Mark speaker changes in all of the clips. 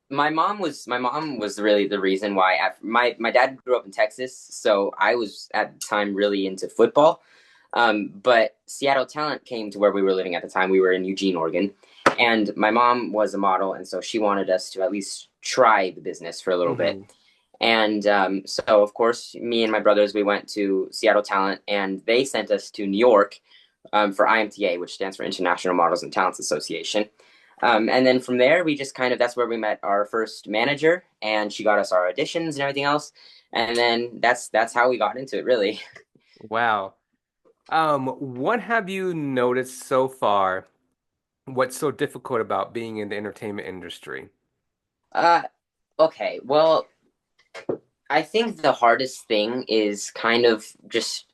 Speaker 1: my mom was really the reason why. My dad grew up in Texas, so I was at the time really into football. But Seattle Talent came to where we were living at the time. We were in Eugene, Oregon, and my mom was a model, and so she wanted us to at least try the business for a little bit.
Speaker 2: Hmm.
Speaker 1: And so, of course, me and my brothers, we went to Seattle Talent, and they sent us to New York for IMTA, which stands for International Models and Talents Association. And then from there, we just kind of that's where we met our first manager, and she got us our auditions and everything else. And then that's how we got into it, really.
Speaker 2: Wow. What have you noticed so far? What's so difficult about being in the entertainment industry?
Speaker 1: Uh, okay, well, I think the hardest thing is kind of just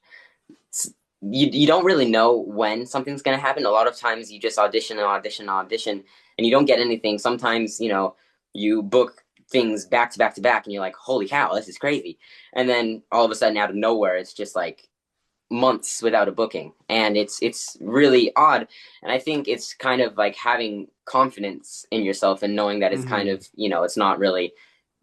Speaker 1: you don't really know when something's going to happen. A lot of times you just audition and audition and audition and you don't get anything. Sometimes, you book things back to back to back and you're like, "Holy cow, this is crazy." And then all of a sudden out of nowhere it's just like months without a booking. And it's really odd. And I think it's kind of like having confidence in yourself and knowing that it's kind
Speaker 2: Hmm.
Speaker 1: of, it's not really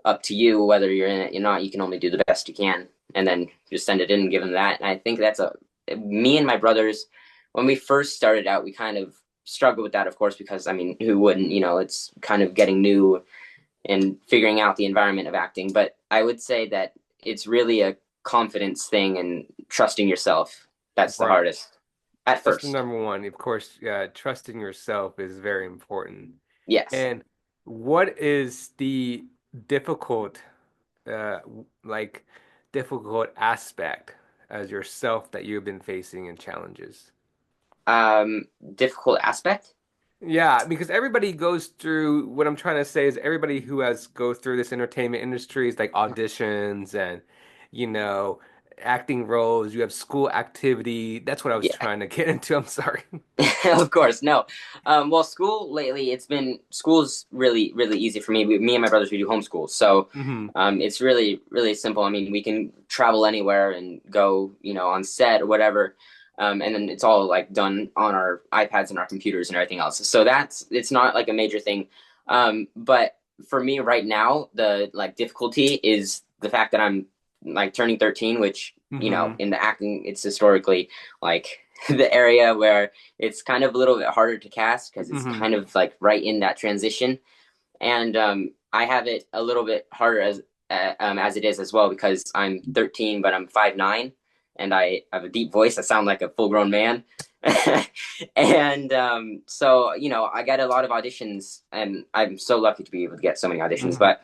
Speaker 1: up to you whether you're in it or not. You can only do the best you can, and then just send it in and give them that. And I think that's a me and my brothers when we first started out, we kind of struggled with that, of course, because I mean, who wouldn't? It's kind of getting new and figuring out the environment of acting. But I would say that it's really a confidence thing and trusting yourself. That's the
Speaker 2: Right.
Speaker 1: hardest at
Speaker 2: That's the
Speaker 1: first.
Speaker 2: number one. Of course, trusting yourself is very important.
Speaker 1: Yes.
Speaker 2: And what is the difficult, like difficult aspect as yourself that you've been facing and challenges?
Speaker 1: Difficult aspect.
Speaker 2: Yeah, because everybody goes through, what I'm trying to say is everybody who has go through this entertainment industry is like auditions and, you know, acting roles. You have school activity. That's what I was
Speaker 1: Yeah.
Speaker 2: trying to get into. I'm sorry.
Speaker 1: Of course, no. Well, school lately, school's really, really easy for me. Me and my brothers, we do homeschool. So
Speaker 2: Hmm.
Speaker 1: it's really, really simple. I mean, we can travel anywhere and go, on set or whatever. And then it's all like done on our iPads and our computers and everything else. So it's not like a major thing. But for me right now, the like difficulty is the fact that I'm like turning 13, which,
Speaker 2: Hmm.
Speaker 1: in the acting, it's historically like the area where it's kind of a little bit harder to cast because it's
Speaker 2: Hmm.
Speaker 1: kind of like right in that transition. And I have it a little bit harder as it is as well because I'm 13, but I'm 5'9", and I have a deep voice. I sound like a full grown man. And so, I get a lot of auditions, and I'm so lucky to be able to get so many auditions.
Speaker 2: Hmm.
Speaker 1: But,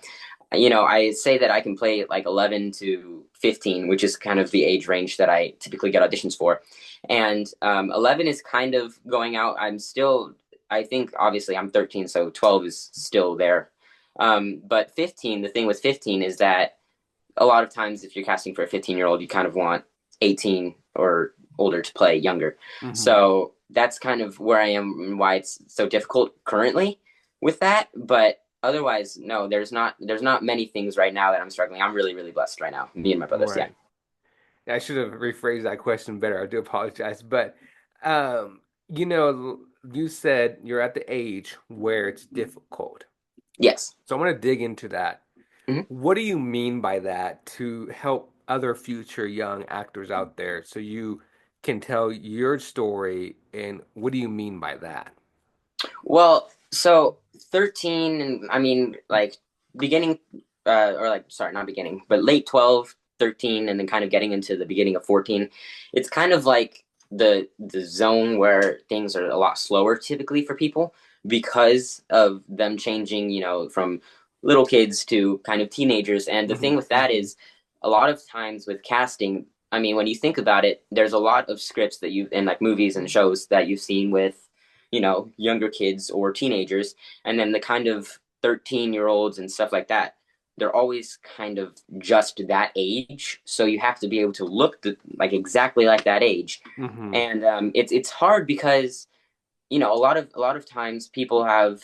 Speaker 1: I say that I can play like 11 to 15, which is kind of the age range that I typically get auditions for. And 11 is kind of going out. I think obviously I'm 13, so 12 is still there. But 15, the thing with 15 is that a lot of times if you're casting for a 15-year-old, you kind of want 18 or older to play younger.
Speaker 2: Hmm.
Speaker 1: So that's kind of where I am and why it's so difficult currently with that. But otherwise, no, there's not many things right now that I'm struggling. I'm really, really blessed right now. Me and my brothers, yeah.
Speaker 2: Right. I should have rephrased that question better. I do apologize. But you said you're at the age where it's difficult.
Speaker 1: Yes.
Speaker 2: So I want to dig into that.
Speaker 1: Mhm.
Speaker 2: What do you mean by that to help other future young actors out there so you can tell your story? And what do you mean by that?
Speaker 1: Well, so 13, and I mean, like, beginning, or like, sorry, not beginning, but late 12, 13, and then kind of getting into the beginning of 14, it's kind of like the zone where things are a lot slower typically for people because of them changing, from little kids to kind of teenagers. And the thing
Speaker 2: Hmm.
Speaker 1: with that is a lot of times with casting, I mean, when you think about it, there's a lot of scripts that you've, in like movies and shows that you've seen with younger kids or teenagers, and then the kind of 13-year-olds and stuff like that, they're always kind of just that age. So you have to be able to look like exactly like that age.
Speaker 2: Hmm.
Speaker 1: And it's hard because, a lot of times people have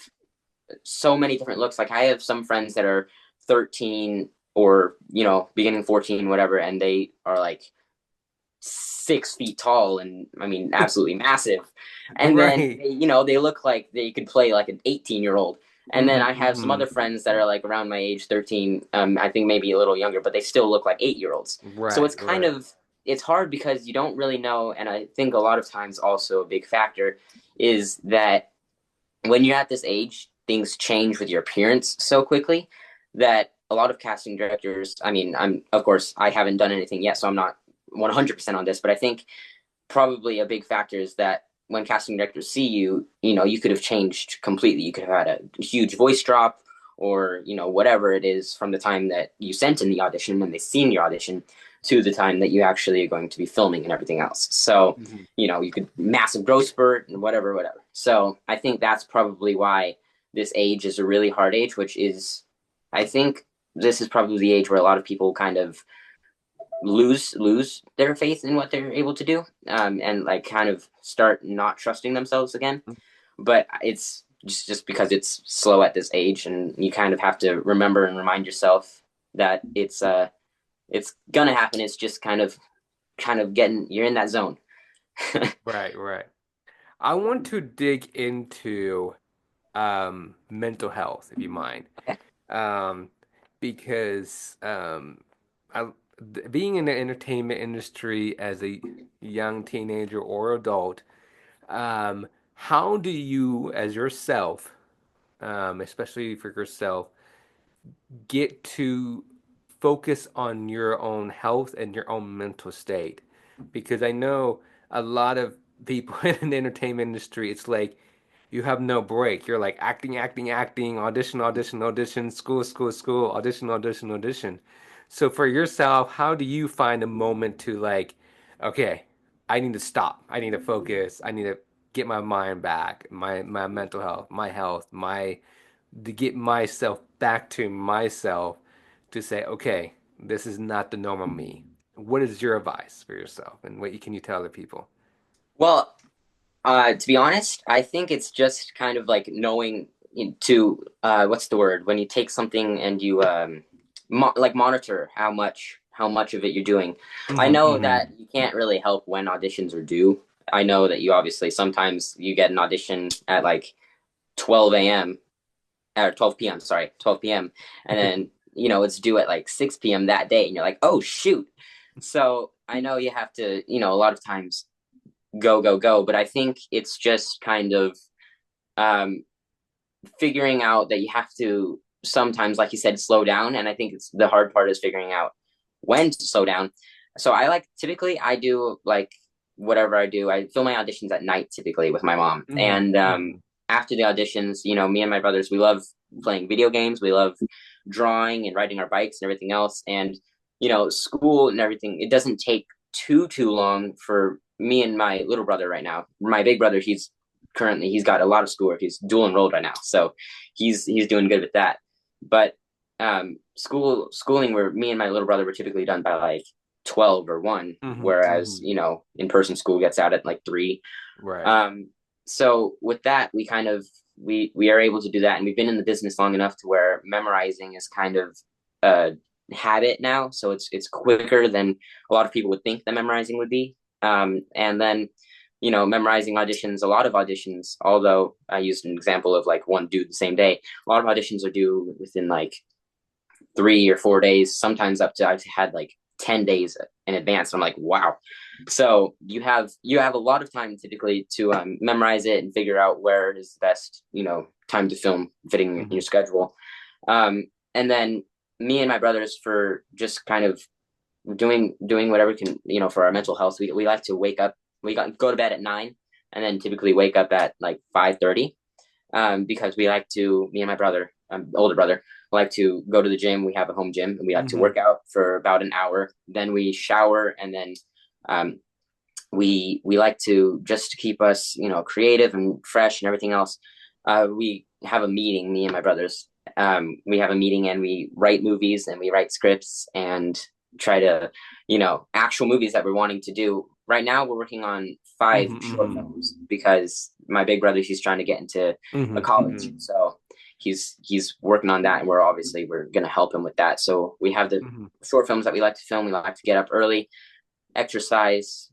Speaker 1: so many different looks. Like I have some friends that are 13 or, beginning 14, whatever, and they are like 6 feet tall and I mean absolutely massive. And then
Speaker 2: Right.
Speaker 1: they look like they could play like an 18-year-old. And then I have some
Speaker 2: hmm
Speaker 1: other friends that are like around my age, 13, I think maybe a little younger, but they still look like 8 year olds. So
Speaker 2: Right,
Speaker 1: it's kind
Speaker 2: right.
Speaker 1: of, it's hard because you don't really know. And I think a lot of times also a big factor is that when you're at this age, things change with your appearance so quickly that a lot of casting directors, I mean, of course, I haven't done anything yet, so I'm not 100% on this, but I think probably a big factor is that when casting directors see you, you could have changed completely. You could have had a huge voice drop or, whatever it is from the time that you sent in the audition and they seen your audition to the time that you actually are going to be filming and everything else. So,
Speaker 2: hmm
Speaker 1: you could massive growth spurt and whatever, whatever. So I think that's probably why this age is a really hard age, which is, I think this is probably the age where a lot of people kind of lose their faith in what they're able to do, and like kind of start not trusting themselves again. But it's just because it's slow at this age, and you kind of have to remember and remind yourself that it's gonna happen. It's just kind of getting you're in that zone.
Speaker 2: Right, right. I want to dig into mental health, if you mind. Um, because I, being in the entertainment industry as a young teenager or adult, how do you, as yourself, especially for yourself, get to focus on your own health and your own mental state? Because I know a lot of people in the entertainment industry, it's like you have no break. You're like acting, acting, acting, audition, audition, audition, school, school, school, audition, audition, audition. So for yourself, how do you find a moment to like, okay, I need to stop. I need to focus. I need to get my mind back, my mental health, my to get myself back to myself to say, okay, this is not the normal me. What is your advice for yourself, and what can you tell other people?
Speaker 1: Well, to be honest, I think it's just kind of like knowing to what's the word when you take something and you like monitor how much of it you're doing. I
Speaker 2: hmm
Speaker 1: know
Speaker 2: hmm
Speaker 1: that you can't really help when auditions are due. I know that you obviously sometimes you get an audition at like 12 a.m. or 12 p.m. Sorry, 12 p.m. and then it's due at like 6 p.m. that day, and you're like, oh shoot. So I know you have to a lot of times go go go, but I think it's just kind of um, figuring out that you have to sometimes, like you said, slow down. And I think it's the hard part is figuring out when to slow down. So I like typically I do like whatever I do. I film my auditions at night typically with my mom,
Speaker 2: hmm
Speaker 1: and
Speaker 2: hmm
Speaker 1: after the auditions, me and my brothers, we love playing video games. We love drawing and riding our bikes and everything else. And school and everything. It doesn't take too long for me and my little brother right now. My big brother, he's got a lot of schoolwork. He's dual enrolled right now, so he's doing good with that. But schooling where me and my little brother were typically done by like 12 or 1,
Speaker 2: hmm
Speaker 1: whereas
Speaker 2: hmm
Speaker 1: in-person school gets out at like 3.
Speaker 2: Right.
Speaker 1: Um so with that we kind of we are able to do that, and we've been in the business long enough to where memorizing is kind of a habit now, so it's quicker than a lot of people would think that memorizing would be. And then memorizing auditions, a lot of auditions, although I used an example of like one due the same day, a lot of auditions are due within like 3 or 4 days, sometimes up to I've had like 10 days in advance. I'm like, wow. So you have a lot of time typically to memorize it and figure out where is the best time to film fitting in your
Speaker 2: hmm
Speaker 1: schedule. And then me and my brothers, for just kind of doing whatever we can for our mental health, we like to wake up, go to bed at 9 and then typically wake up at like 5:30, because we like to, me and my brother, older brother, like to go to the gym. We have a home gym, and we like to
Speaker 2: hmm
Speaker 1: work out for about an hour. Then we shower, and then um, we like to, just to keep us creative and fresh and everything else. We have a meeting, me and my brothers. We have a meeting, and we write movies and we write scripts and try to actual movies that we're wanting to do. Right now we're working on 5 short
Speaker 2: hmm
Speaker 1: films because my big brother, he's trying to get into a
Speaker 2: hmm
Speaker 1: college,
Speaker 2: hmm
Speaker 1: so he's working on that, and we're going to help him with that. So we have the
Speaker 2: hmm
Speaker 1: short films that we like to film. We like to get up early, exercise.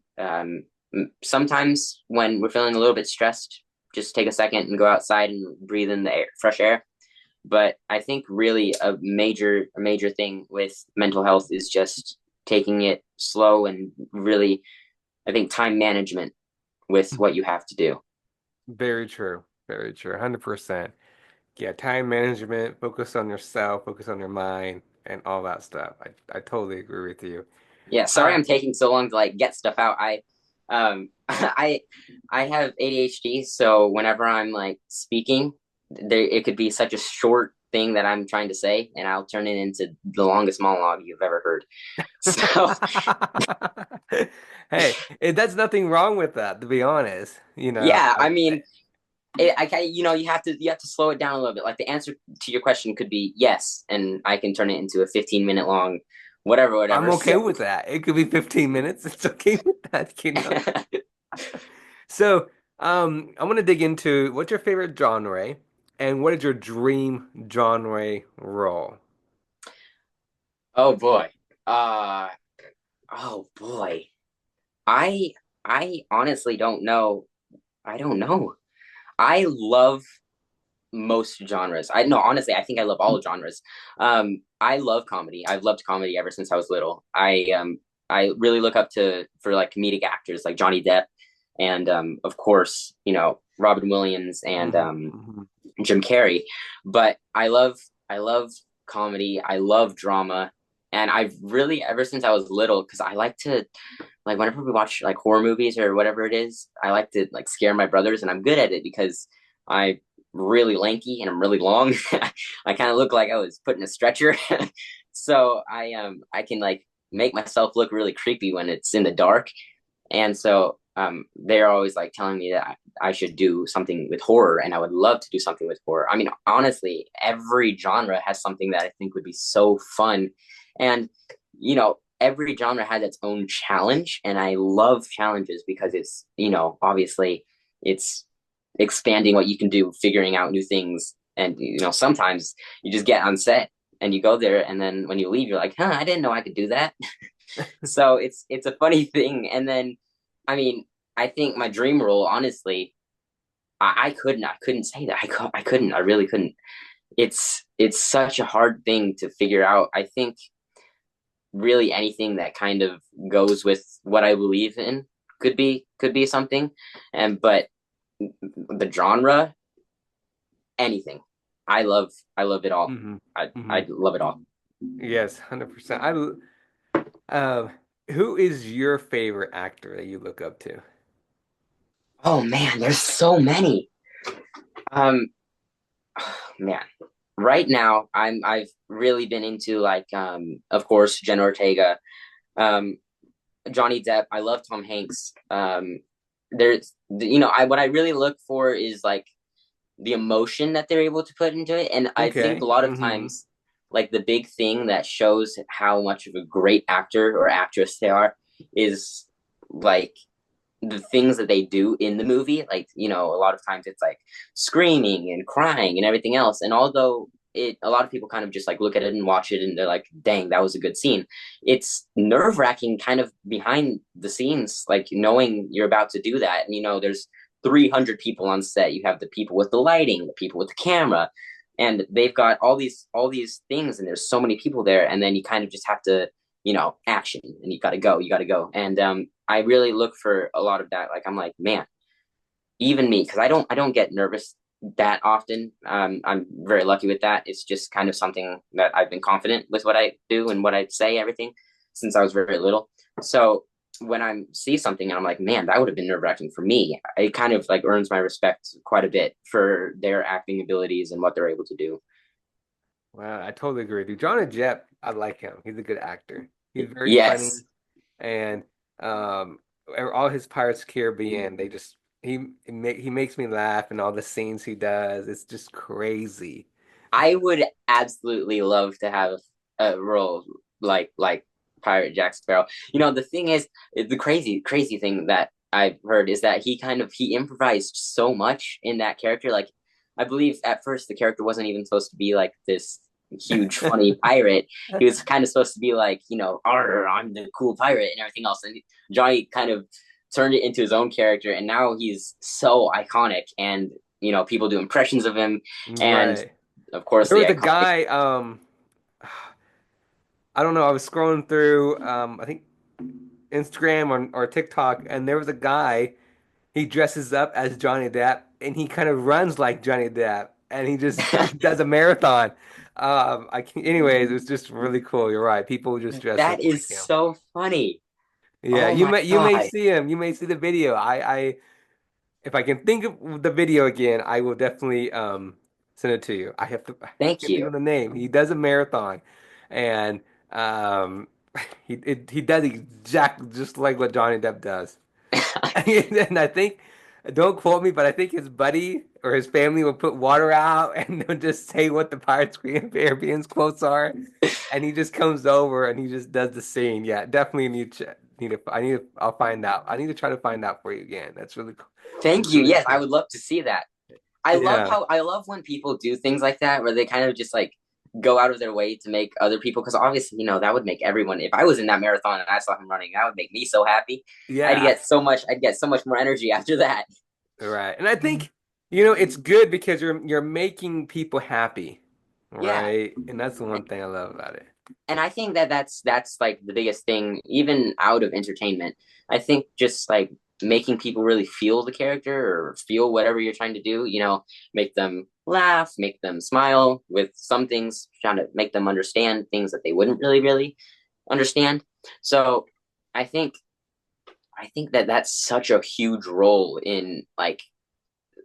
Speaker 1: Sometimes when we're feeling a little bit stressed, just take a second and go outside and breathe in the air, fresh air. But I think really a major thing with mental health is just taking it slow and really, I think, time management with what you have to do.
Speaker 2: Very true. Very true. 100%. Yeah, time management, focus on yourself, focus on your mind, and all that stuff. I totally agree with you.
Speaker 1: Yeah, sorry
Speaker 2: Uh,
Speaker 1: I'm taking so long to like get stuff out. I I have ADHD, so whenever I'm like speaking, there it could be such a short thing that I'm trying to say, and I'll turn it into the longest monologue you've ever heard. So
Speaker 2: Hey, that's nothing wrong with that, to be honest.
Speaker 1: yeah, I mean, you have to slow it down a little bit. Like the answer to your question could be yes, and I can turn it into a 15-minute long, whatever,
Speaker 2: I'm
Speaker 1: whatever.
Speaker 2: okay
Speaker 1: So
Speaker 2: with that. It could be 15 minutes. It's okay with that. So, I want to dig into what's your favorite genre and what is your dream genre role?
Speaker 1: oh boy, uh, oh boy. I I honestly don't know. I don't know. I love most genres. I no, honestly, I think I love all genres. I love comedy. I've loved comedy ever since I was little. I really look up to for like comedic actors like Johnny Depp and of course, Robin Williams and
Speaker 2: Hmm hmm
Speaker 1: Jim Carrey. But I love comedy. I love drama. And I've really ever since I was little, because I like to like whenever we watch like horror movies or whatever it is, I like to like scare my brothers, and I'm good at it because I'm really lanky and I'm really long. I kind of look like I was put in a stretcher, so I can like make myself look really creepy when it's in the dark, and so they're always like telling me that I should do something with horror, and I would love to do something with horror. I mean, honestly, every genre has something that I think would be so fun, and every genre has its own challenge, and I love challenges because it's obviously it's expanding what you can do, figuring out new things, and sometimes you just get on set and you go there, and then when you leave, you're like, huh, I didn't know I could do that. So it's a funny thing. And then, I mean, I think my dream role, honestly, I couldn't say that. I couldn't. I really couldn't. It's such a hard thing to figure out. I think really anything that kind of goes with what I believe in could be something. And but the genre, anything. I love it all.
Speaker 2: hmm
Speaker 1: I
Speaker 2: hmm
Speaker 1: love it all.
Speaker 2: Yes, 100%. Um, who is your favorite actor that you look up to?
Speaker 1: Oh man, there's so many. Um, man, right now I've really been into like of course Jen Ortega, um Johnny Depp. I love Tom Hanks. There's I what I really look for is like the emotion that they're able to put into it, and I think a
Speaker 2: Okay.
Speaker 1: lot of times like the big thing that shows how much of a great actor or actress they are is like the things that they do in the movie. Like a lot of times it's like screaming and crying and everything else, and although a lot of people kind of just like look at it and watch it and they're like, dang, that was a good scene. It's nerve-wracking kind of behind the scenes, like knowing you're about to do that. And there's 300 people on set. You have the people with the lighting, the people with the camera, and they've got all these things, and there's so many people there, and then you kind of just have to action, and you got to go. And I really look for a lot of that. Like I'm like, man, even me, because I don't get nervous that often. I'm very lucky with that. It's just kind of something that I've been confident with what I do and what I say, everything since I was very little. So when I see something and I'm like, man, that would have been nerve wracking for me, it kind of like earns my respect quite a bit for their acting abilities and what they're able to do.
Speaker 2: Wow, I totally agree with you. Johnny Depp, I like him. He's a good actor. He's very funny,
Speaker 1: Yes,
Speaker 2: and um, all his Pirates of the Caribbean, they just he makes me laugh, and all the scenes he does, it's just crazy.
Speaker 1: I would absolutely love to have a role like Pirate Jack Sparrow. The thing is, the crazy thing that I've heard is that he improvised so much in that character. Like, I believe at first the character wasn't even supposed to be like this huge funny pirate. He was kind of supposed to be like, "Arr, I'm the cool pirate" and everything else. And Johnny kind of turned it into his own character, and now he's so iconic, and people do impressions of him, and
Speaker 2: Right.
Speaker 1: of course
Speaker 2: There
Speaker 1: the
Speaker 2: was a
Speaker 1: iconic.
Speaker 2: guy, I don't know, I was scrolling through I think Instagram or TikTok, and there was a guy, he dresses up as Johnny Depp and he kind of runs like Johnny Depp and he just does a marathon. I can, anyways, it's just really cool. You're right. People just dress up
Speaker 1: That
Speaker 2: like
Speaker 1: is
Speaker 2: him.
Speaker 1: so funny.
Speaker 2: Yeah,
Speaker 1: Oh my
Speaker 2: you may
Speaker 1: God.
Speaker 2: see him. You may see the video. I if I can think of the video again, I will definitely send it to you. I
Speaker 1: Thank
Speaker 2: can't think
Speaker 1: you.
Speaker 2: of the name. He does a marathon, and um, he does exactly just like what Johnny Depp does. And I think, don't quote me, but I think his buddy or his family will put water out and they'll just say what the Pirates Caribbean's quotes are, and he just comes over and he just does the scene. Yeah, definitely need to I'll find out. I need to try to find out for you again. That's really cool.
Speaker 1: Thank
Speaker 2: It's
Speaker 1: you.
Speaker 2: really
Speaker 1: Yes, I
Speaker 2: cool.
Speaker 1: would love to see that.
Speaker 2: Yeah.
Speaker 1: I love when people do things like that where they kind of just like go out of their way to make other people, because obviously, that would make everyone, if I was in that marathon and I saw him running, that would make me so happy.
Speaker 2: Yeah.
Speaker 1: I'd get so much more energy after that.
Speaker 2: Right. And I think, it's good because you're making people happy,
Speaker 1: Yeah.
Speaker 2: right? And that's the one thing I love about it.
Speaker 1: And I think that that's like the biggest thing, even out of entertainment. I think just like making people really feel the character or feel whatever you're trying to do, make them laugh, make them smile with some things, trying to make them understand things that they wouldn't really understand. So I think I think that that's such a huge role in like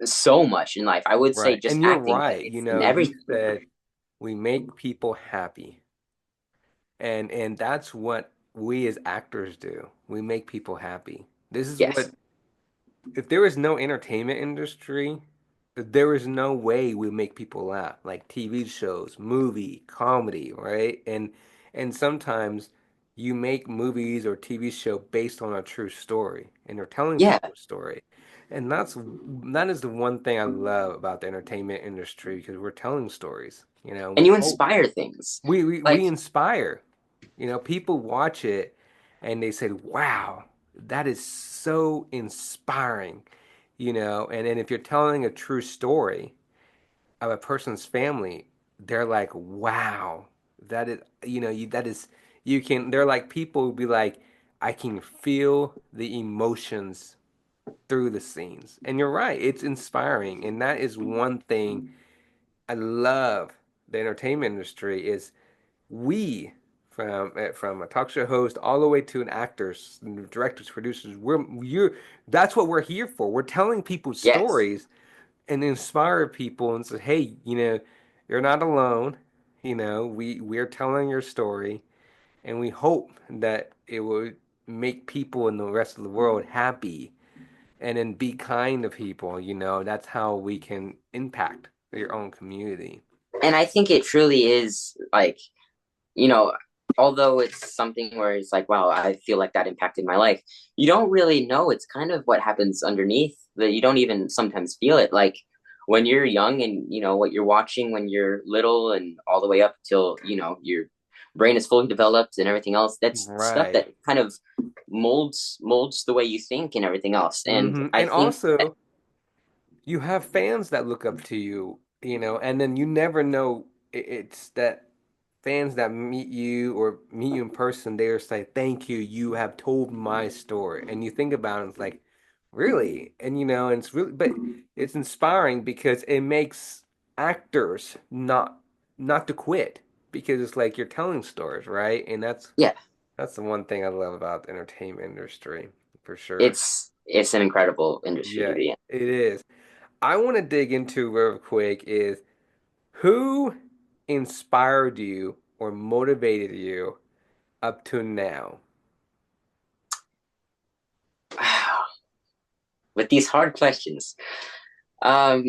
Speaker 1: so much in life. I would say
Speaker 2: Right.
Speaker 1: just
Speaker 2: And you're
Speaker 1: acting, but
Speaker 2: right.
Speaker 1: it's in
Speaker 2: You
Speaker 1: everything.
Speaker 2: said we make people happy. And that's what we as actors do. We make people happy. This is
Speaker 1: Yes.
Speaker 2: what if there was no entertainment industry, there was no way we make people laugh. Like TV shows, movie, comedy, right? And sometimes you make movies or TV show based on a true story, and they're telling
Speaker 1: Yeah.
Speaker 2: people a story. And that is the one thing I love about the entertainment industry because we're telling stories,
Speaker 1: And
Speaker 2: with
Speaker 1: you
Speaker 2: hope.
Speaker 1: inspire things.
Speaker 2: We
Speaker 1: Like,
Speaker 2: inspire. People watch it and they say, "Wow, that is so inspiring." And then if you're telling a true story of a person's family, they're like, "Wow, that is, that is you can." They're like people will be like, "I can feel the emotions through the scenes." And you're right, it's inspiring, and that is one thing I love the entertainment industry is we from a talk show host all the way to an actors, directors, producers, that's what we're here for. We're telling people
Speaker 1: yes.
Speaker 2: stories and inspire people and say, hey, you're not alone. We're telling your story and we hope that it will make people in the rest of the world happy and then be kind to people. That's how we can impact your own community.
Speaker 1: And I think it truly is like, you know, although it's something where it's like, wow, I feel like that impacted my life. You don't really know. It's kind of what happens underneath that you don't even sometimes feel it. Like when you're young and what you're watching when you're little and all the way up till, your brain is fully developed and everything else. That's stuff
Speaker 2: Right.
Speaker 1: that kind of molds the way you think and everything else. And I
Speaker 2: And
Speaker 1: think that,
Speaker 2: also, you have fans that look up to you, and then you never know it's that fans that meet you or meet you in person, they are say, thank you, you have told my story. And you think about it, it's like, really? And and it's really, but it's inspiring because it makes actors not to quit because it's like you're telling stories, right? And
Speaker 1: yeah,
Speaker 2: that's the one thing I love about the entertainment industry, for sure.
Speaker 1: it's an incredible industry to
Speaker 2: Yeah,
Speaker 1: be in.
Speaker 2: it is. I want to dig into real quick is who inspired you or motivated you up to now?
Speaker 1: With these hard questions. Um,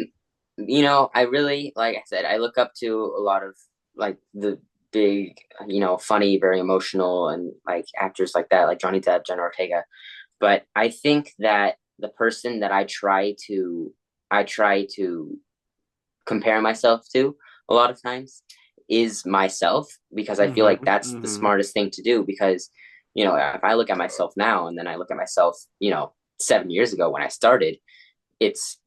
Speaker 1: I really, like I said, I look up to a lot of like the big, funny, very emotional, and like actors like that, like Johnny Depp, Jenna Ortega. But I think that the person that I try to compare myself to a lot of times is myself, because I feel like
Speaker 2: Mm-hmm.
Speaker 1: that's the
Speaker 2: Mm-hmm.
Speaker 1: smartest thing to do. Because, if I look at myself now and then I look at myself, 7 years ago when I started, it's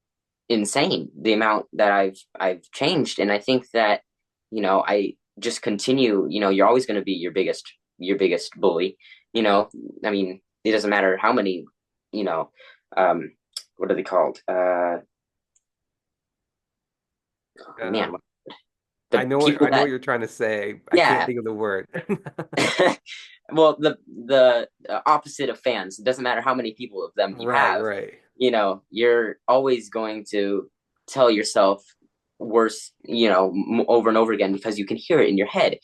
Speaker 1: insane the amount that I've changed. And I think that, I just continue, you're always going to be your biggest bully. You know, I mean, it doesn't matter how many, you know, um, what are they called? Oh, man,
Speaker 2: Um,
Speaker 1: the people
Speaker 2: I know what
Speaker 1: that,
Speaker 2: you're trying to say. I can't
Speaker 1: yeah.
Speaker 2: think of the word.
Speaker 1: Well, the opposite of fans. It doesn't matter how many people of them you
Speaker 2: Right,
Speaker 1: have.
Speaker 2: right.
Speaker 1: You're always going to tell yourself worse, over and over again because you can hear it in your head.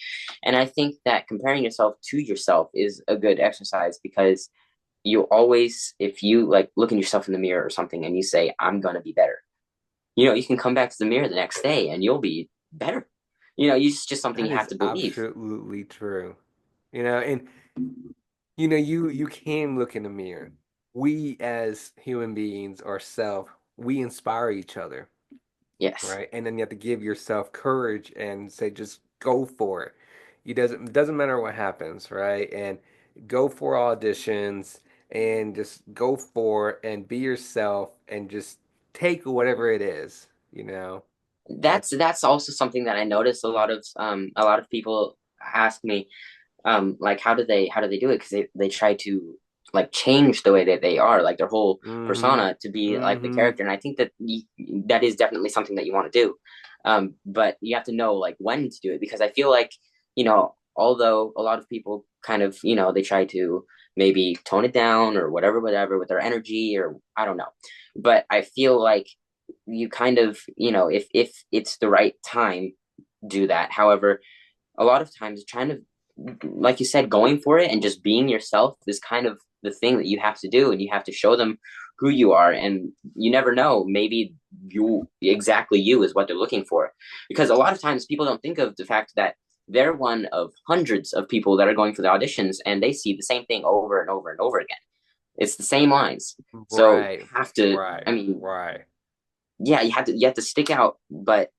Speaker 1: And I think that comparing yourself to yourself is a good exercise because you always, if you like looking yourself in the mirror or something and you say, I'm gonna be better, you can come back to the mirror the next day and you'll be better. It's just something
Speaker 2: That
Speaker 1: you have
Speaker 2: is
Speaker 1: to believe.
Speaker 2: absolutely true. And you can look in the mirror. We as human beings ourselves, we inspire each other,
Speaker 1: Yes.
Speaker 2: right? And then you have to give yourself courage and say, just go for it. It doesn't matter what happens, right? And go for auditions and just go for it and be yourself and just take whatever it is.
Speaker 1: That's
Speaker 2: That's
Speaker 1: that's also something that I notice a lot of people ask me, like how do they do it, because they try to like change the way that they are, like their whole
Speaker 2: mm-hmm.
Speaker 1: persona to be like the
Speaker 2: Mm-hmm.
Speaker 1: character. And I think that that is definitely something that you want to do, but you have to know like when to do it, because I feel like, although a lot of people kind of, they try to maybe tone it down or whatever with their energy, or I don't know, but I feel like you kind of, if it's the right time, do that. However, a lot of times trying to, like you said, going for it and just being yourself is kind of the thing that you have to do, and you have to show them who you are. And you never know, maybe you is what they're looking for, because a lot of times people don't think of the fact that they're one of hundreds of people that are going for the auditions, and they see the same thing over and over and over again. It's the same lines. So
Speaker 2: Right.
Speaker 1: you have to,
Speaker 2: Right.
Speaker 1: I mean,
Speaker 2: Right.
Speaker 1: yeah, you have to stick out, but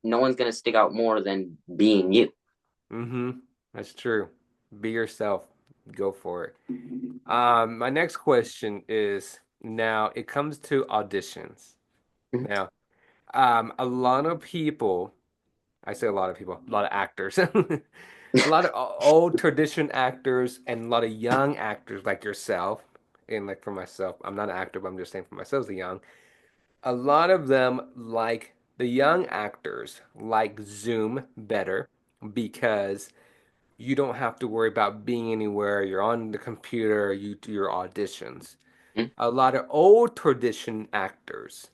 Speaker 1: no one's gonna stick out more than being you.
Speaker 2: Mm-hmm. That's true. Be yourself. Go for it. My next question is now it comes to auditions.
Speaker 1: Mhm.
Speaker 2: Now, a lot of people, I say a lot of people, a lot of actors, a lot of old tradition actors and a lot of young actors like yourself, and like for myself, I'm not an actor, but I'm just saying for myself as a young, a lot of them like the young actors like Zoom better because you don't have to worry about being anywhere. You're on the computer, you do your auditions.
Speaker 1: Mhm.
Speaker 2: A lot of old tradition actors,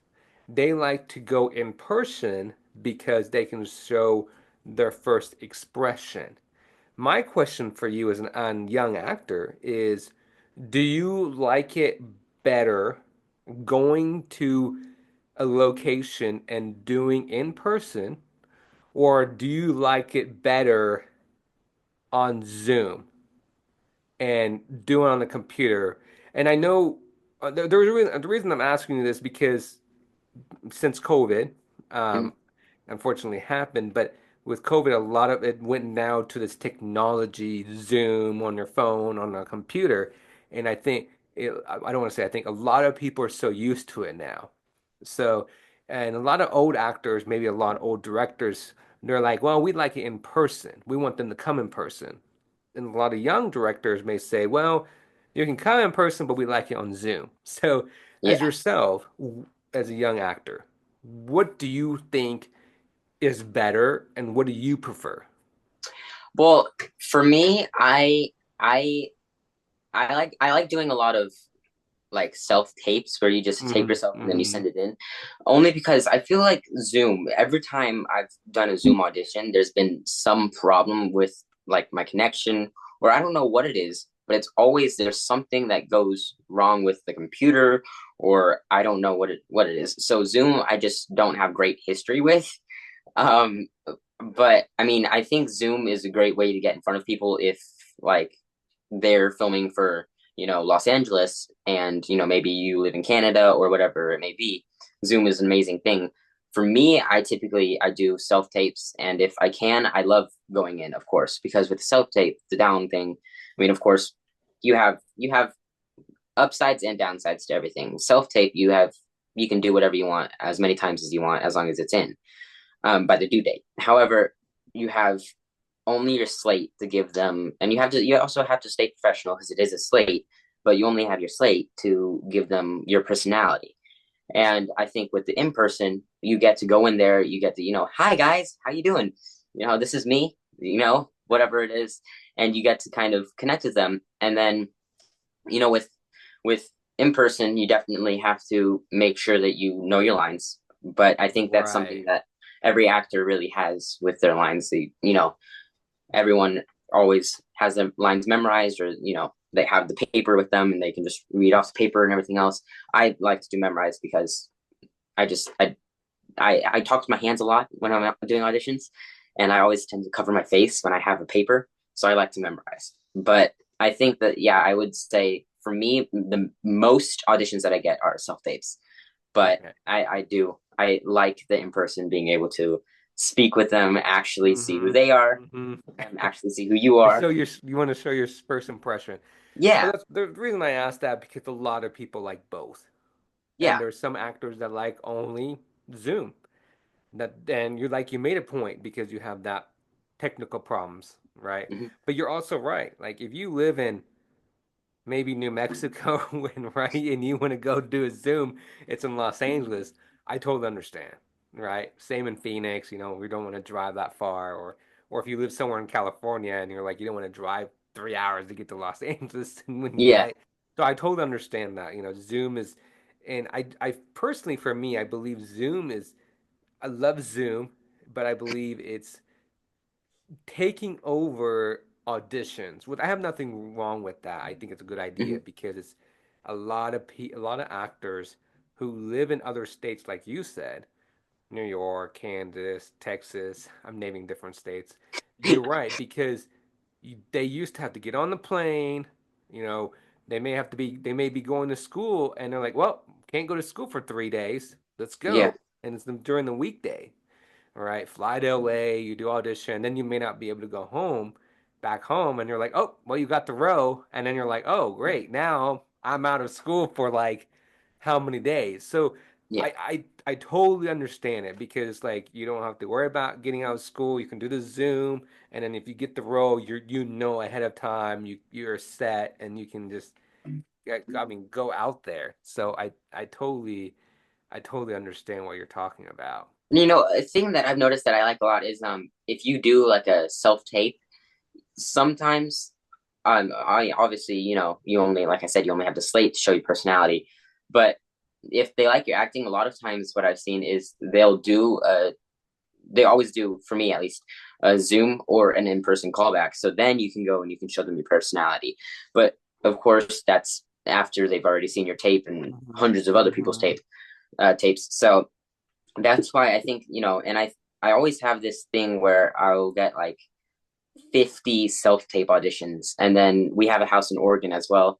Speaker 2: they like to go in person because they can show their first expression. My question for you as an young actor is, do you like it better going to a location and doing in person, or do you like it better on Zoom and doing on the computer? And I know there's the reason I'm asking you this because since COVID,
Speaker 1: Mhm.
Speaker 2: um, unfortunately happened, but with COVID, a lot of it went now to this technology, Zoom on your phone, on a computer, and I don't want to say I think a lot of people are so used to it now. So, and a lot of old actors, maybe a lot of old directors, they're like, well, we like it in person. We want them to come in person. And a lot of young directors may say, well, you can come in person, but we like it on Zoom. So, as
Speaker 1: Yeah.
Speaker 2: yourself, as a young actor, what do you think is better and what do you prefer?
Speaker 1: Well, for me, I I like doing a lot of like self tapes where you just tape
Speaker 2: Hmm.
Speaker 1: yourself and then you
Speaker 2: Hmm.
Speaker 1: send it in. Only because I feel like Zoom, every time I've done a Zoom audition, there's been some problem with like my connection, or I don't know what it is, but it's always there's something that goes wrong with the computer, or I don't know what it is. So Zoom I just don't have great history with. Um, but I mean, I think Zoom is a great way to get in front of people if like they're filming for, Los Angeles, and maybe you live in Canada or whatever it may be. Zoom is an amazing thing. For me, I do self tapes, and if I can, I love going in, of course, because with the self tape, the down thing, I mean, of course, you have upsides and downsides to everything. Self tape, you have you can do whatever you want as many times as you want as long as it's in by the due date. However, you have only your slate to give them, and you also have to stay professional because it is a slate, but you only have your slate to give them your personality. And I think with the in person, you get to go in there, you get to, hi guys, how you doing? This is me, whatever it is, and you get to kind of connect with them. And then, with in person, you definitely have to make sure that you know your lines. But I think that's something
Speaker 2: Right.
Speaker 1: that every actor really has with their lines. Everyone always has their lines memorized, or they have the paper with them and they can just read off the paper and everything else. I like to do memorize because I just I talk with my hands a lot when I'm doing auditions, and I always tend to cover my face when I have a paper, so I like to memorize. But I think that, yeah, I would say for me the most auditions that I get are self tapes, but
Speaker 2: Okay.
Speaker 1: I like the in person, being able to speak with them, actually see who
Speaker 2: Mm-hmm.
Speaker 1: they are,
Speaker 2: Mm-hmm.
Speaker 1: and actually see who you
Speaker 2: To
Speaker 1: are.
Speaker 2: show you want to show your first impression. Well,
Speaker 1: Yeah,
Speaker 2: that's the reason I asked that because a lot of people like both, and
Speaker 1: yeah,
Speaker 2: there's some actors that like only Zoom. That and you made a point because you have that technical problems, right?
Speaker 1: mhm,
Speaker 2: But you're also right. Like if you live in maybe New Mexico and right and you want to go do a Zoom, it's in Los Angeles. I totally understand, right? Same in Phoenix, we don't want to drive that far or if you live somewhere in California and you're like you don't want to drive 3 hours to get to Los Angeles
Speaker 1: yeah.
Speaker 2: right? So I totally understand that. Zoom is and I personally for me, I believe Zoom is I love Zoom, but I believe it's taking over auditions. I have nothing wrong with that. I think it's a good idea
Speaker 1: Mhm.
Speaker 2: because it's a lot of actors who live in other states, like you said, New York, Kansas, Texas. I'm naming different states. You're right because they used to have to get on the plane. You know, they may be going to school, and they're like, well, can't go to school for 3 days. Let's
Speaker 1: Yeah,
Speaker 2: go, and it's during the weekday. All right, fly to LA, you do audition, then you may not be able to go back home, and you're like, oh, well, you got the row, and then you're like, oh, great, now I'm out of school for like how many days? So
Speaker 1: yeah.
Speaker 2: I totally understand it because like you don't have to worry about getting out of school. You can do the Zoom, and then if you get the role, you know ahead of time, you're set, and you can just I mean go out there. So I totally understand what you're talking about.
Speaker 1: A thing that I've noticed that I like a lot is if you do like a self tape, sometimes I obviously, you only, like I said, you only have the slate to show your personality. But if they like your acting, a lot of times what I've seen is they always do, for me at least, a Zoom or an in-person callback. So then you can go and you can show them your personality. But of course, that's after they've already seen your tape and
Speaker 2: Mhm.
Speaker 1: hundreds of other people's
Speaker 2: Mhm.
Speaker 1: tapes. So that's why I think, and I always have this thing where I'll get like 50 self-tape auditions, and then we have a house in Oregon as well.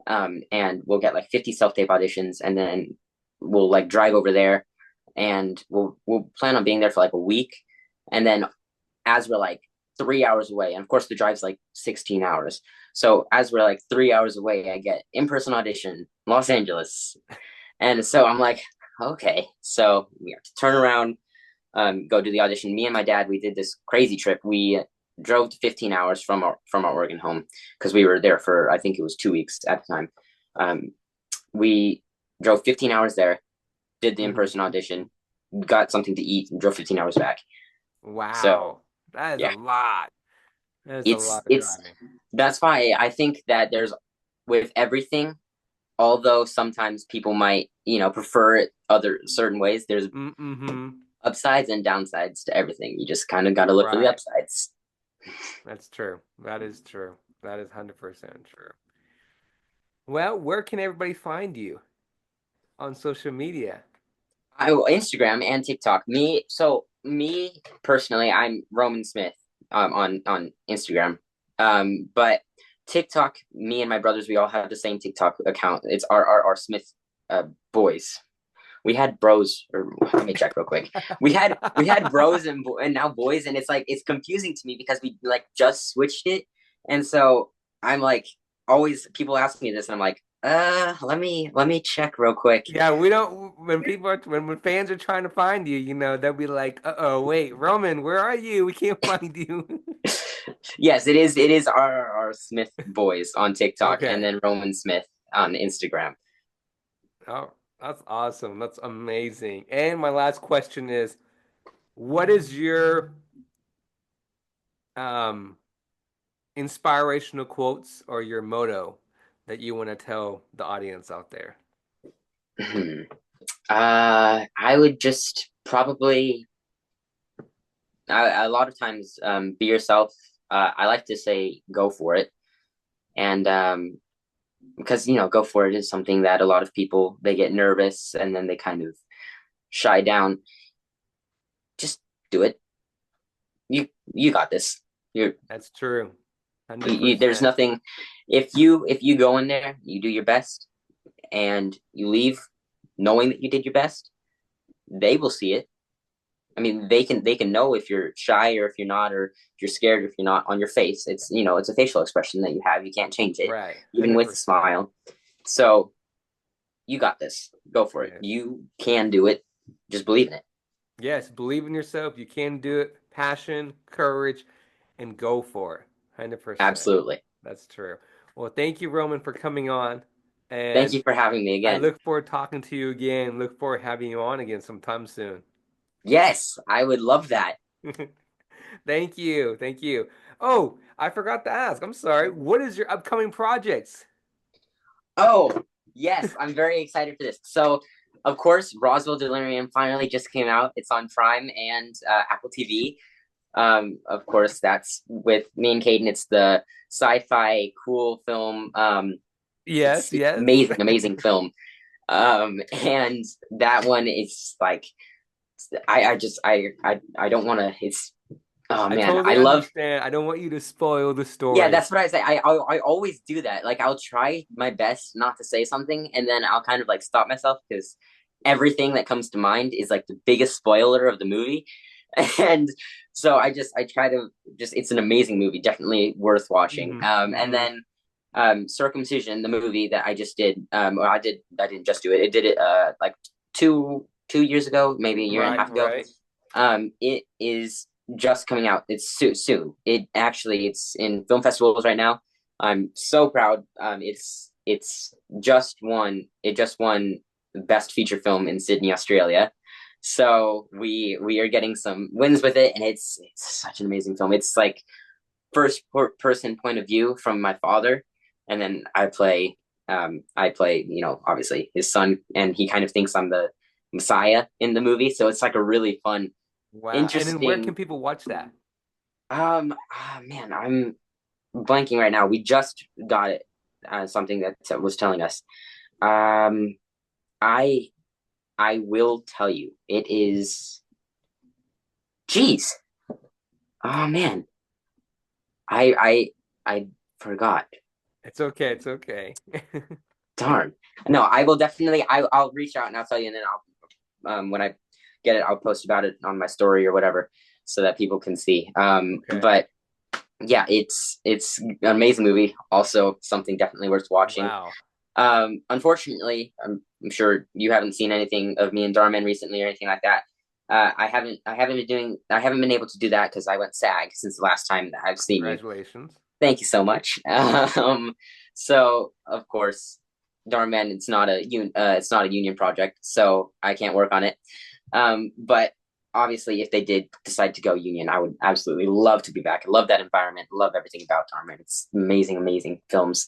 Speaker 1: And we'll get like 50 self-tape auditions, and then we'll like drive over there, and we'll plan on being there for like a week. And then as we're like 3 hours away, and of course the drive's like 16 hours. So as we're like 3 hours away, I get in-person audition, Los Angeles. And so I'm like, okay, so we have to turn around, go do the audition. Me and my dad, we did this crazy trip. We drove to 15 hours from our Oregon home because we were there for, I think it was 2 weeks at the time. Um, we drove 15 hours there, did the
Speaker 2: Mhm.
Speaker 1: in-person audition, got something to eat, and drove 15 hours back. So
Speaker 2: Wow. That is a
Speaker 1: yeah,
Speaker 2: lot. That is a
Speaker 1: it's
Speaker 2: lot of
Speaker 1: it's
Speaker 2: driving.
Speaker 1: that's why I think that there's, with everything, although sometimes people might prefer it other certain ways, there's
Speaker 2: Mm-hmm.
Speaker 1: upsides and downsides to everything. You just kind of got to look for the
Speaker 2: Right.
Speaker 1: upsides.
Speaker 2: That's true. That is true. That is 100% true. Well, where can everybody find you on social media?
Speaker 1: Instagram and TikTok. Me personally, I'm Romyn Smith on Instagram. But TikTok, me and my brothers, we all have the same TikTok account. It's our Smith uh boys. We had bros, or let me check real quick. We had bros and now boys, and it's confusing to me because we like just switched it, and so I'm like, always people ask me this, and I'm like, Let me check real quick.
Speaker 2: Yeah, we don't. When people are when fans are trying to find you, they'll be like, "Uh-oh, wait, Roman, where are you? We can't find you."
Speaker 1: Yes, it is our Smith boys on TikTok, and
Speaker 2: Okay.
Speaker 1: then Romyn Smith on Instagram.
Speaker 2: Oh, that's awesome. That's amazing. And my last question is, what is your um inspirational quotes or your motto that you want to tell the audience out there?
Speaker 1: I would just probably a lot of times be yourself. I like to say go for it, and because go for it is something that a lot of people they get nervous and then they kind of shy down. Just do it. You got this. You're
Speaker 2: That's true. 100%.
Speaker 1: there's nothing. If you go in there, you do your best, and you leave knowing that you did your best. They will see it. I mean, they can know if you're shy or if you're not, or if you're scared or if you're not on your face. It's a facial expression that you have. You can't change it,
Speaker 2: Right.
Speaker 1: even with a
Speaker 2: 100%.
Speaker 1: smile. So you got this. Go for it.
Speaker 2: Yes.
Speaker 1: You can do it. Just believe in it.
Speaker 2: Yes, believe in yourself. You can do it. Passion, courage, and go for it. 100%.
Speaker 1: Absolutely.
Speaker 2: That's true. Well, thank you, Roman, for coming on.
Speaker 1: Thank
Speaker 2: And
Speaker 1: you for having me
Speaker 2: I
Speaker 1: again.
Speaker 2: look forward to talking to you again. Look forward to having you on again sometime soon.
Speaker 1: Yes, I would love that.
Speaker 2: Thank you. Thank you. Oh, I forgot to ask. I'm sorry. What is your upcoming projects?
Speaker 1: Oh, yes, I'm very excited for this. So, of course, Roswell Delirium finally just came out. It's on Prime and Apple TV. Of course, that's with me and Caden. It's the sci-fi cool film. It's
Speaker 2: Yes.
Speaker 1: amazing, amazing film. And that one is like I don't want to. It's oh
Speaker 2: I
Speaker 1: man,
Speaker 2: totally
Speaker 1: I love.
Speaker 2: understand. I don't want you to spoil the
Speaker 1: Yeah,
Speaker 2: story.
Speaker 1: that's what I say. I always do that. Like I'll try my best not to say something, and then I'll kind of like stop myself because everything that comes to mind is like the biggest spoiler of the movie, and so I try to just. It's an amazing movie, definitely worth watching. And then Circumcision, the movie that I just did. Well, I didn't just do it. I did it like two years ago, maybe a year and a
Speaker 2: Right,
Speaker 1: half ago.
Speaker 2: right.
Speaker 1: It is just coming out. It's soon. It's in film festivals right now. I'm so proud. It just won best feature film in Sydney, Australia. So we are getting some wins with it, and it's such an amazing film. It's like person point of view from my father, and then I play obviously his son, and he kind of thinks I'm the Messiah in the movie. So it's like a really fun,
Speaker 2: Wow. And then where can
Speaker 1: interesting.
Speaker 2: people watch that?
Speaker 1: Man, I'm blanking right now. We just got it. Something that was telling us. Um, I I will tell you. It is. Jeez. Oh man. I forgot.
Speaker 2: It's okay. It's okay.
Speaker 1: Darn. No, I will definitely. I'll reach out and I'll tell you, and then I'll when I get it, I'll post about it on my story or whatever, so that people can see.
Speaker 2: Okay.
Speaker 1: But yeah, it's an amazing movie. Also, something definitely worth watching.
Speaker 2: Wow.
Speaker 1: Unfortunately, I'm sure you haven't seen anything of me and Darman recently or anything like that. I haven't been able to do that because I went SAG since the last time that I've seen you.
Speaker 2: Congratulations.
Speaker 1: Thank you so much. So of course, Darman, it's not a union project, so I can't work on it. But obviously, if they did decide to go union, I would absolutely love to be back. I love that environment. Love everything about Darman. It's amazing, amazing films.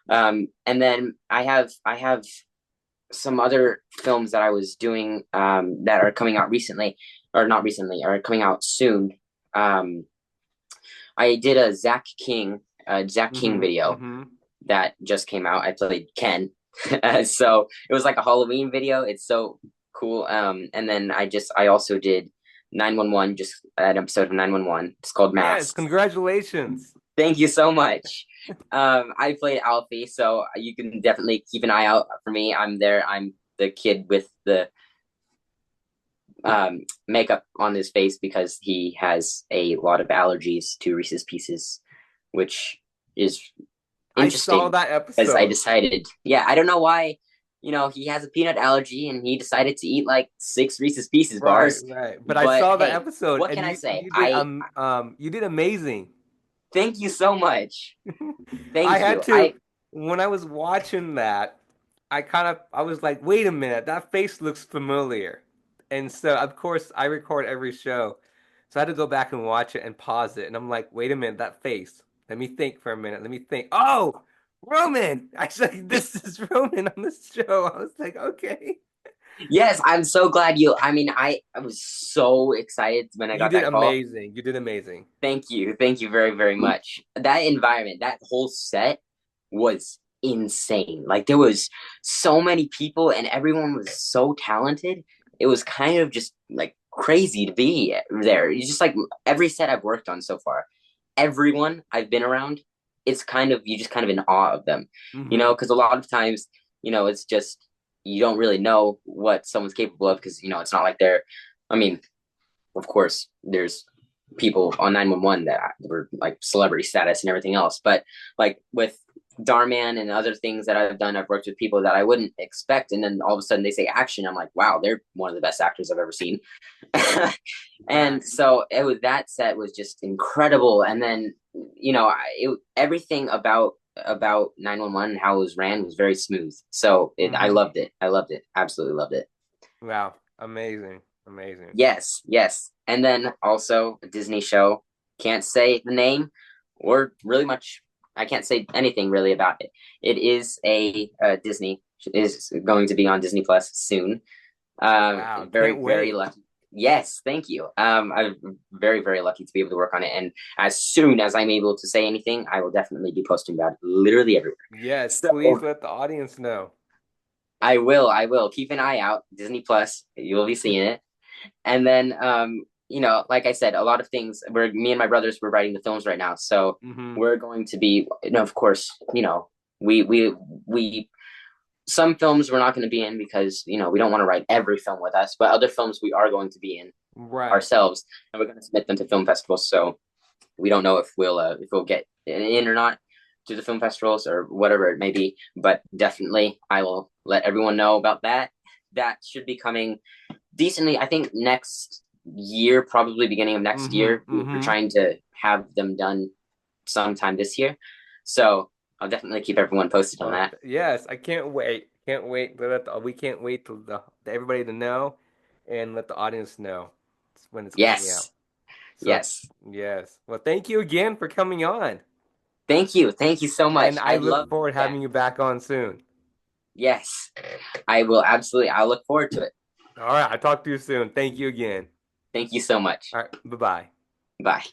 Speaker 1: And then I have some other films that I was doing that are coming out recently, or not recently, are coming out soon. Um, I did a Zach King video
Speaker 2: Mm-hmm.
Speaker 1: that just came out. I played Ken, so it was like a Halloween video. It's so cool. And then I also did 911, just an episode of 911. It's called
Speaker 2: Yes,
Speaker 1: Masked.
Speaker 2: congratulations.
Speaker 1: Thank you so much. I played Alfie, so you can definitely keep an eye out for me. I'm there. I'm the kid with the makeup on his face because he has a lot of allergies to Reese's Pieces, which is
Speaker 2: I saw
Speaker 1: interesting
Speaker 2: that
Speaker 1: because I
Speaker 2: episode.
Speaker 1: decided, yeah, I don't know why, he has a peanut allergy and he decided to eat like six Reese's Pieces
Speaker 2: Right,
Speaker 1: bars.
Speaker 2: right. But I
Speaker 1: But
Speaker 2: saw the
Speaker 1: hey,
Speaker 2: episode
Speaker 1: what
Speaker 2: and
Speaker 1: can I
Speaker 2: you
Speaker 1: say?
Speaker 2: you did
Speaker 1: I
Speaker 2: you did amazing.
Speaker 1: thank you so much.
Speaker 2: I
Speaker 1: Thank
Speaker 2: had
Speaker 1: you.
Speaker 2: to when I was watching that, I was like, wait a minute, that face looks familiar. And so of course I record every show. So I had to go back and watch it and pause it. And I'm like, wait a minute, that face. Let me think for a minute. Let me think. Oh, Roman! I said, this is Roman on this show. I was like, okay.
Speaker 1: Yes, I'm so glad you. I mean, I was so excited when I
Speaker 2: You
Speaker 1: got
Speaker 2: did
Speaker 1: that call.
Speaker 2: amazing. You did amazing.
Speaker 1: Thank you very, very much. That environment, that whole set was insane. Like there was so many people, and everyone was so talented. It was kind of just like crazy to be there. It's just like every set I've worked on so far, everyone I've been around, it's kind of you just kind of in awe of them,
Speaker 2: Hmm.
Speaker 1: because a lot of times, it's just you don't really know what someone's capable of because it's not like they're. I mean, of course, there's people on 911 that were like celebrity status and everything else. But like with Darman and other things that I've done, I've worked with people that I wouldn't expect. And then all of a sudden they say action. I'm like, wow, they're one of the best actors I've ever seen.
Speaker 2: Right.
Speaker 1: And so that set was just incredible. And then, everything about 911 and how it was ran was very smooth. So I
Speaker 2: Hmm.
Speaker 1: loved it. I loved it. Absolutely loved it.
Speaker 2: Wow. Amazing. Amazing.
Speaker 1: Yes, yes. And then also a Disney show. Can't say the name or really much. I can't say anything really about it. It is a Disney is going to be on Disney Plus soon.
Speaker 2: Wow.
Speaker 1: Very
Speaker 2: Can't
Speaker 1: very
Speaker 2: wait.
Speaker 1: lucky. Yes, thank you. I'm very very lucky to be able to work on it. And as soon as I'm able to say anything, I will definitely be posting about it literally everywhere.
Speaker 2: Yes, please
Speaker 1: So
Speaker 2: let the audience know.
Speaker 1: I will. I will keep an eye out. Disney Plus. You will be seeing it. And then like I said, a lot of things where me and my brothers were writing the films right now, so
Speaker 2: Hmm.
Speaker 1: we're going to be, of course, we some films we're not going to be in because we don't want to write every film with us, but other films we are going to be in
Speaker 2: Right.
Speaker 1: ourselves, and we're going to submit them to film festivals. So we don't know if we'll get in or not to the film festivals or whatever it may be, but definitely I will let everyone know about that. That should be coming decently. I think next year, probably beginning of next
Speaker 2: Hmm.
Speaker 1: year, we're
Speaker 2: Hmm.
Speaker 1: trying to have them done sometime this year. So I'll definitely keep everyone posted on that.
Speaker 2: Yes, I can't wait. Can't wait. We can't wait everybody to know and let the audience know when it's coming out.
Speaker 1: Yes,
Speaker 2: So,
Speaker 1: yes.
Speaker 2: yes. Well, thank you again for coming on.
Speaker 1: Thank you so
Speaker 2: And
Speaker 1: much.
Speaker 2: I
Speaker 1: I
Speaker 2: look
Speaker 1: love
Speaker 2: forward to
Speaker 1: that.
Speaker 2: having you back on soon.
Speaker 1: Yes, I will absolutely. I'll look forward to it.
Speaker 2: All right, I'll talk to you soon. Thank you again.
Speaker 1: Thank you so much.
Speaker 2: All right, bye-bye.
Speaker 1: Bye.